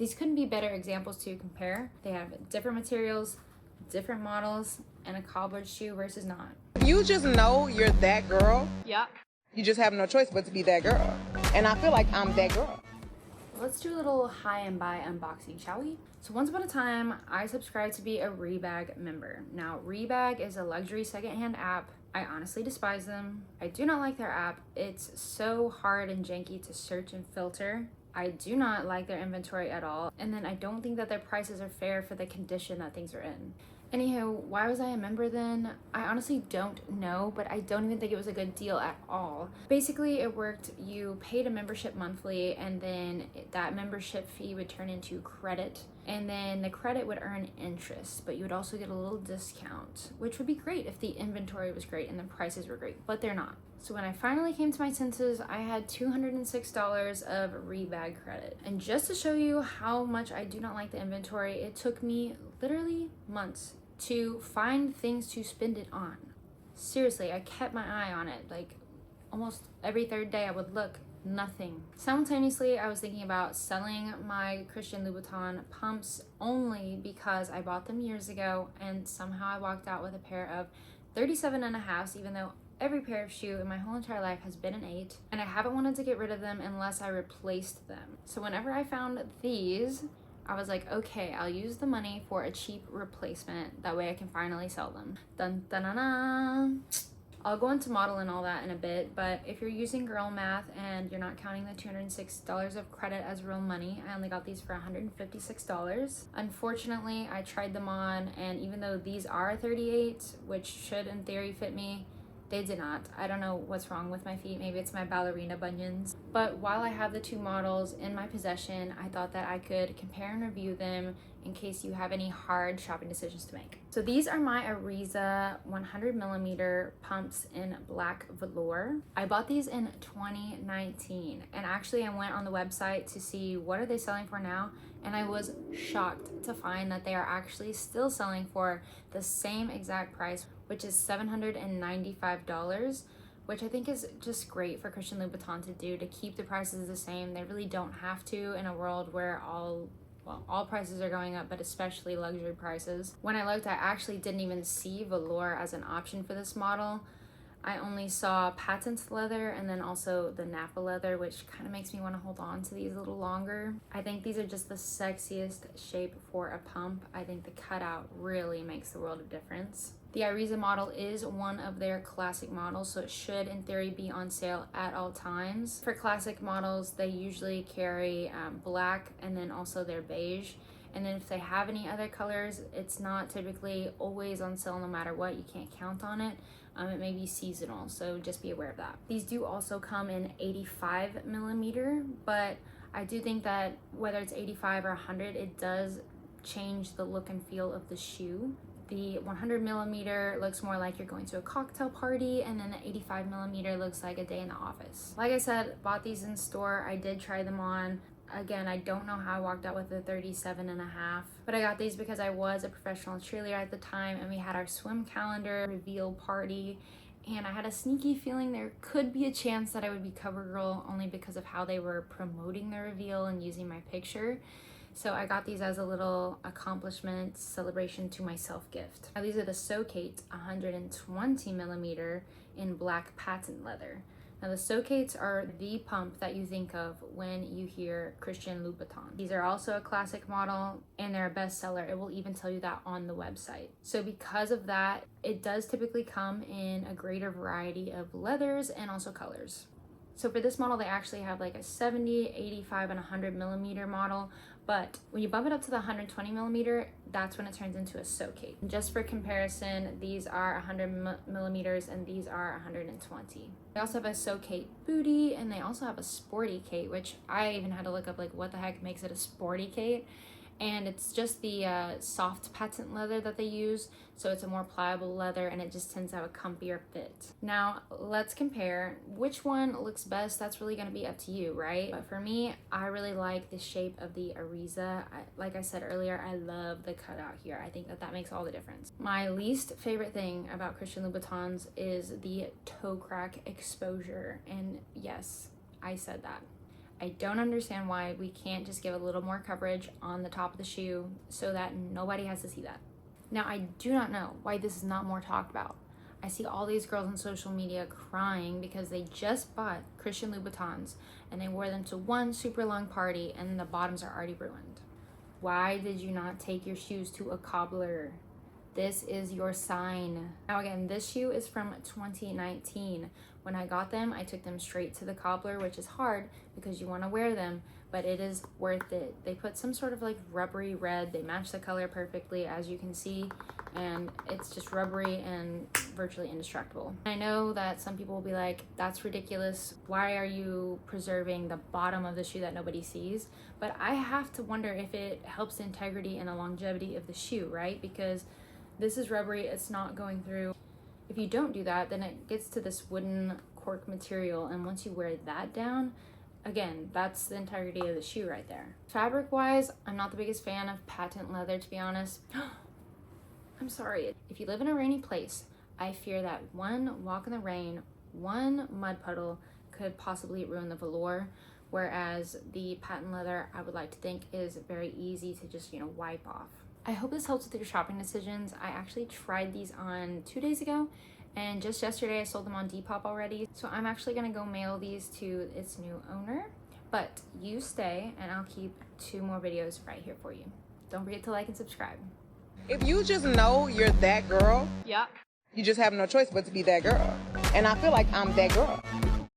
These couldn't be better examples to compare. They have different materials, different models, and a cobbler shoe versus not. You just know you're that girl. Yeah. You just have no choice but to be that girl. And I feel like I'm that girl. Let's do a little high and buy unboxing, shall we? So once upon a time, I subscribed to be a Rebag member. Now, Rebag is a luxury secondhand app. I honestly despise them. I do not like their app. It's so hard and janky to search and filter. I do not like their inventory at all. And then I don't think that their prices are fair for the condition that things are in. Anywho, why was I a member then? I honestly don't know, but I don't even think it was a good deal at all. Basically, it worked, you paid a membership monthly, and then that membership fee would turn into credit, and then the credit would earn interest, but you would also get a little discount, which would be great if the inventory was great and the prices were great, but they're not. So when I finally came to my senses, I had $206 of Rebag credit. And just to show you how much I do not like the inventory, it took me literally months to find things to spend it on. Seriously, I kept my eye on it. Like almost every third day I would look, nothing. Simultaneously, I was thinking about selling my Christian Louboutin pumps only because I bought them years ago and somehow I walked out with a pair of 37.5s, even though every pair of shoe in my whole entire life has been an 8, and I haven't wanted to get rid of them unless I replaced them. So whenever I found these, I was like, okay, I'll use the money for a cheap replacement. That way I can finally sell them. Dun dun dun dun. I'll go into model and all that in a bit, but if you're using girl math and you're not counting the $206 of credit as real money, I only got these for $156. Unfortunately, I tried them on, and even though these are 38, which should in theory fit me, they did not. I don't know what's wrong with my feet. Maybe it's my ballerina bunions. But while I have the two models in my possession, I thought that I could compare and review them in case you have any hard shopping decisions to make. So these are my Iriza 100mm pumps in black velour. I bought these in 2019, and actually I went on the website to see what are they selling for now, and I was shocked to find that they are actually still selling for the same exact price, which is $795, which I think is just great for Christian Louboutin to do, to keep the prices the same. They really don't have to in a world where all prices are going up, but especially luxury prices. When I looked, I actually didn't even see velour as an option for this model. I only saw patent leather and then also the Napa leather, which kind of makes me want to hold on to these a little longer. I think these are just the sexiest shape for a pump. I think the cutout really makes the world of difference. The Iriza model is one of their classic models, so it should in theory be on sale at all times. For classic models, they usually carry black and then also their beige. And then if they have any other colors, it's not typically always on sale no matter what. You can't count on it. It may be seasonal, so just be aware of that. These do also come in 85mm, but I do think that whether it's 85 or 100, it does change the look and feel of the shoe. The 100mm looks more like you're going to a cocktail party, and then the 85mm looks like a day in the office. Like I said, bought these in store. I did try them on. Again, I don't know how I walked out with a 37.5, but I got these because I was a professional cheerleader at the time, and we had our swim calendar reveal party, and I had a sneaky feeling there could be a chance that I would be cover girl only because of how they were promoting the reveal and using my picture. So I got these as a little accomplishment celebration to myself gift. Now these are the So Kate 120mm in black patent leather. Now the So Kates are the pump that you think of when you hear Christian Louboutin. These are also a classic model and they're a bestseller. It will even tell you that on the website. So because of that, it does typically come in a greater variety of leathers and also colors. So for this model, they actually have like a 70, 85, and 100mm model. But when you bump it up to the 120mm, that's when it turns into a So Kate. Just for comparison, these are 100mm and these are 120. They also have a So Kate booty, and they also have a Sporty Kate, which I even had to look up like what the heck makes it a Sporty Kate. And it's just the soft patent leather that they use, so it's a more pliable leather and it just tends to have a comfier fit. Now let's compare which one looks best. That's really going to be up to you, right? But for me, I really like the shape of the Iriza. Like I said earlier, I love the cutout here. I think that makes all the difference. My least favorite thing about Christian Louboutins is the toe crack exposure, and yes, I said that. I don't understand why we can't just give a little more coverage on the top of the shoe so that nobody has to see that. Now, I do not know why this is not more talked about. I see all these girls on social media crying because they just bought Christian Louboutins and they wore them to one super long party and the bottoms are already ruined. Why did you not take your shoes to a cobbler? This is your sign. Now again, this shoe is from 2019. When I got them, I took them straight to the cobbler, which is hard because you want to wear them, but it is worth it. They put some sort of like rubbery red. They match the color perfectly, as you can see, and it's just rubbery and virtually indestructible. I know that some people will be like, that's ridiculous. Why are you preserving the bottom of the shoe that nobody sees? But I have to wonder if it helps the integrity and the longevity of the shoe, right? Because this is rubbery, it's not going through. If you don't do that, then it gets to this wooden cork material, and once you wear that down, again, that's the integrity of the shoe right there. Fabric wise, I'm not the biggest fan of patent leather, to be honest. I'm sorry. If you live in a rainy place, I fear that one walk in the rain, one mud puddle could possibly ruin the velour, whereas the patent leather, I would like to think, is very easy to just, wipe off. I hope this helps with your shopping decisions. I actually tried these on 2 days ago, and just yesterday I sold them on Depop already. So I'm actually gonna go mail these to its new owner. But you stay and I'll keep 2 more videos right here for you. Don't forget to like and subscribe. If you just know you're that girl, Yeah. you just have no choice but to be that girl. And I feel like I'm that girl.